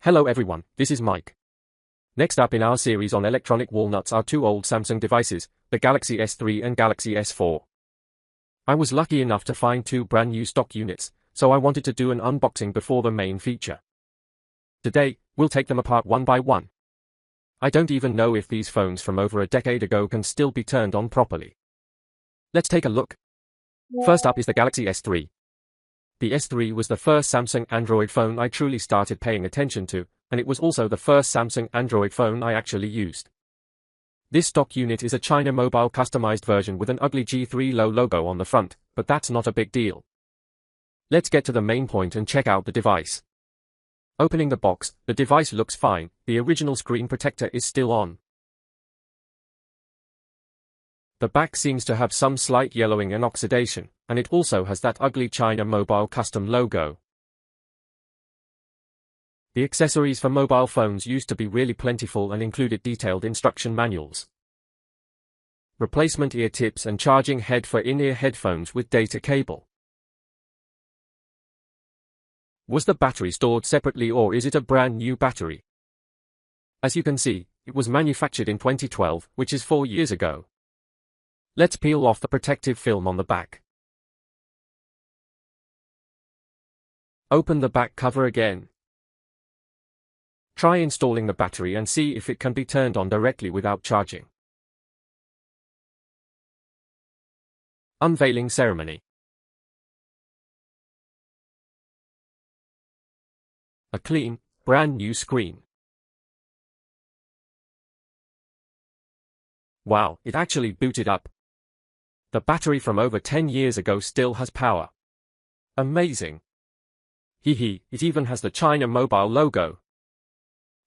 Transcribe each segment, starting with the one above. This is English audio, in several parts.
Hello everyone, this is Mike. Next up in our series on electronic walnuts are two old Samsung devices, the Galaxy S3 and Galaxy S4. I was lucky enough to find two brand new stock units, so I wanted to do an unboxing before the main feature. Today, we'll take them apart one by one. I don't even know if these phones from over a decade ago can still be turned on properly. Let's take a look. First up is the Galaxy S3. The S3 was the first Samsung Android phone I truly started paying attention to, and it was also the first Samsung Android phone I actually used. This stock unit is a China Mobile customized version with an ugly G3 logo on the front, but that's not a big deal. Let's get to the main point and check out the device. Opening the box, the device looks fine, the original screen protector is still on. The back seems to have some slight yellowing and oxidation, and it also has that ugly China Mobile custom logo. The accessories for mobile phones used to be really plentiful and included detailed instruction manuals, replacement ear tips and charging head for in-ear headphones with data cable. Was the battery stored separately or is it a brand new battery? As you can see, it was manufactured in 2012, which is 4 years ago. Let's peel off the protective film on the back. Open the back cover again. Try installing the battery and see if it can be turned on directly without charging. Unveiling ceremony. A clean, brand new screen. Wow, it actually booted up. The battery from over 10 years ago still has power. Amazing. It even has the China Mobile logo.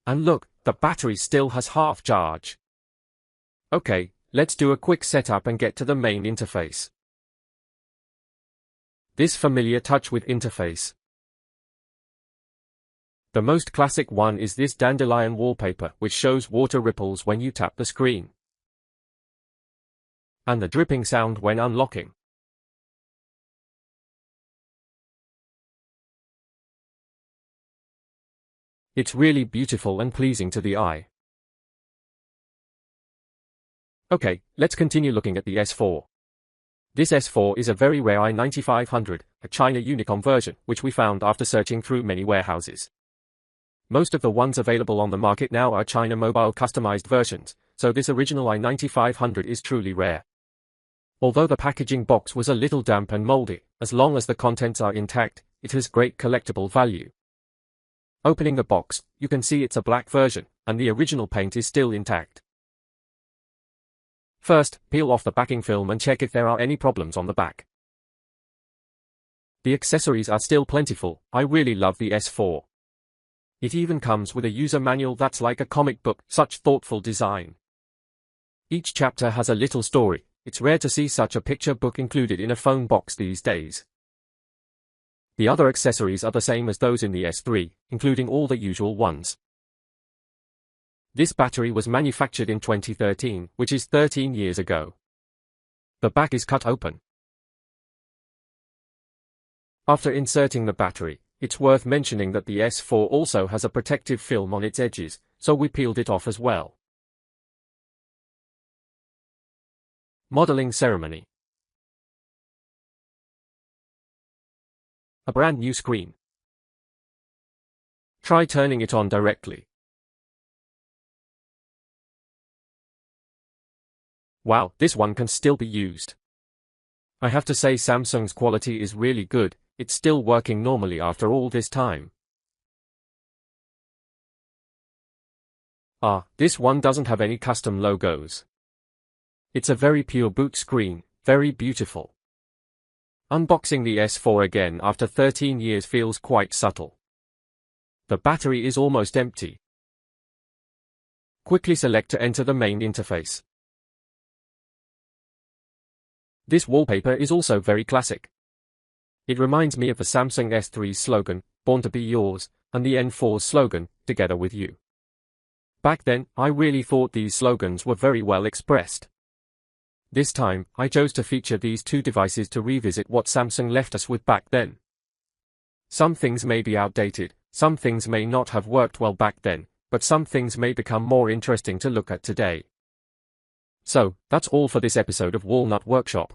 And look, the battery still has half charge. Okay, let's do a quick setup and get to the main interface. This familiar touch with interface. The most classic one is this dandelion wallpaper, which shows water ripples when you tap the screen, and the dripping sound when unlocking. It's really beautiful and pleasing to the eye. Okay, let's continue looking at the S4. This S4 is a very rare i9500, a China Unicom version, which we found after searching through many warehouses. Most of the ones available on the market now are China Mobile customized versions, so this original i9500 is truly rare. Although the packaging box was a little damp and moldy, as long as the contents are intact, it has great collectible value. Opening the box, you can see it's a black version, and the original paint is still intact. First, peel off the backing film and check if there are any problems on the back. The accessories are still plentiful. I really love the S4. It even comes with a user manual that's like a comic book, such thoughtful design. Each chapter has a little story. It's rare to see such a picture book included in a phone box these days. The other accessories are the same as those in the S3, including all the usual ones. This battery was manufactured in 2013, which is 13 years ago. The back is cut open. After inserting the battery, it's worth mentioning that the S4 also has a protective film on its edges, so we peeled it off as well. Modeling ceremony. A brand new screen. Try turning it on directly. Wow, this one can still be used. I have to say Samsung's quality is really good. It's still working normally after all this time. This one doesn't have any custom logos. It's a very pure boot screen, very beautiful. Unboxing the S4 again after 13 years feels quite subtle. The battery is almost empty. Quickly select to enter the main interface. This wallpaper is also very classic. It reminds me of the Samsung S3's slogan, "Born to be yours," and the N4's slogan, "Together with you." Back then, I really thought these slogans were very well expressed. This time, I chose to feature these two devices to revisit what Samsung left us with back then. Some things may be outdated, Some things may not have worked well back then, but some things may become more interesting to look at today. So, that's all for this episode of Walnut Workshop.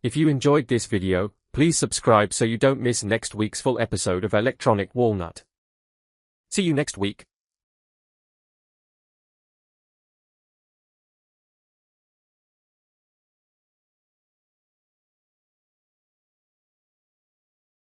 If you enjoyed this video, please subscribe so you don't miss next week's full episode of Electronic Walnut. See you next week.